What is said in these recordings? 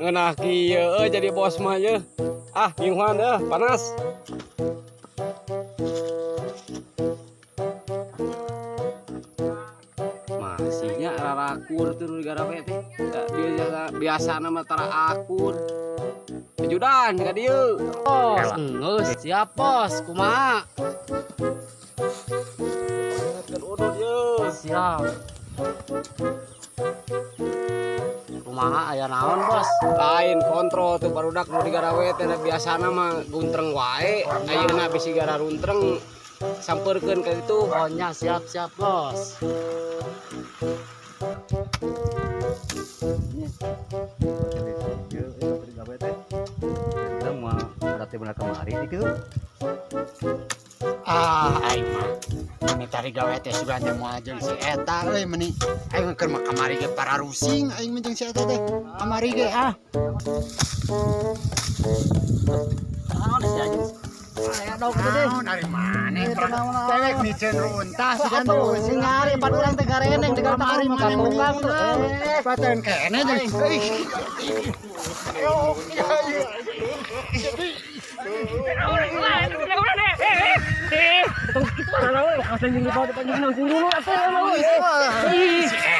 ngeunah kieu jadi bos mah ye. Ah, Yunghan panas. Masihnya rarakur tuh gara we teh. Biasa nama tara akur. Ajudan ka dieu. Bos, geus siap bos, kumaha? Udut ye. Siap. Kumaha aya naon bos? Lain kontrol tuh barudak nu digarawe teh biasana mah guntreng wae. Ayeuna bisi gara runtreng sampeurkeun ka ditu. Oh nya siap-siap bos. Aing mah ini tadi gawe teh suganya moal jeung si eta euy meni aing keur kamari ge para rusing aing mah jeung si eta teh kamari ge Naon sih anjing? Aya dog teh. Dari mana? Cewek niceun runtah sigan rusing Nyari pan urang teh gareneng di kamari mah tukang tuh. paten kene jeung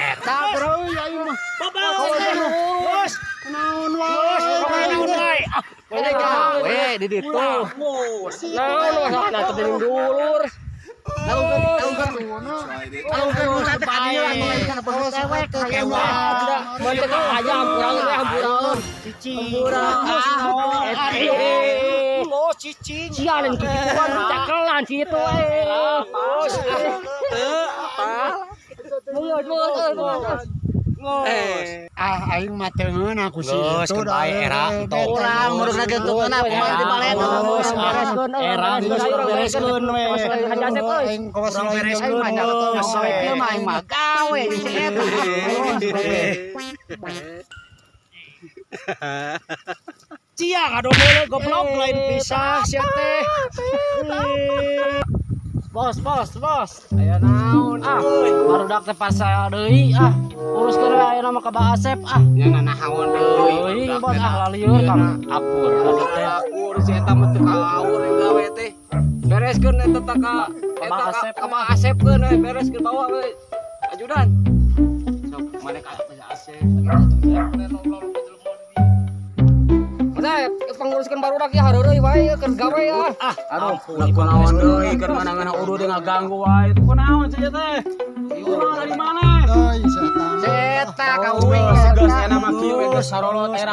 eta bro aing mah bos naon wae Ini gawe di ditu. Naon nah teu dulur. Lalukan cewek mantep aja hampuran cicing cicing sialan kituan cakelan citu aing mah teu ngeun aku sih itu bae era urang murugna gentukna kumaha di balen era bereskeun we aing kos bereskeun mah aing mah gawe di eta cia ngadomel goblok lain pisah sia teh Bos. Aya naon barudak teh pas saya deui uruskeun aya nama ka Ba Asep nya nanahawan deui bos lalieur Kang akur akur si eta mah teu kaur gawe teh bereskeun eta ka Ba Asep keun we bereskeun bawa we ajudan sok mane ka Asep Masa penguruskeun barudak ya hareureuy wae keur gawe aduh kunaon deui keur manangan uruh teh ngaganggu wae kunaon sia teh urang dari mana euy setan eta ka uing geus ena mah kieu geus sarolot era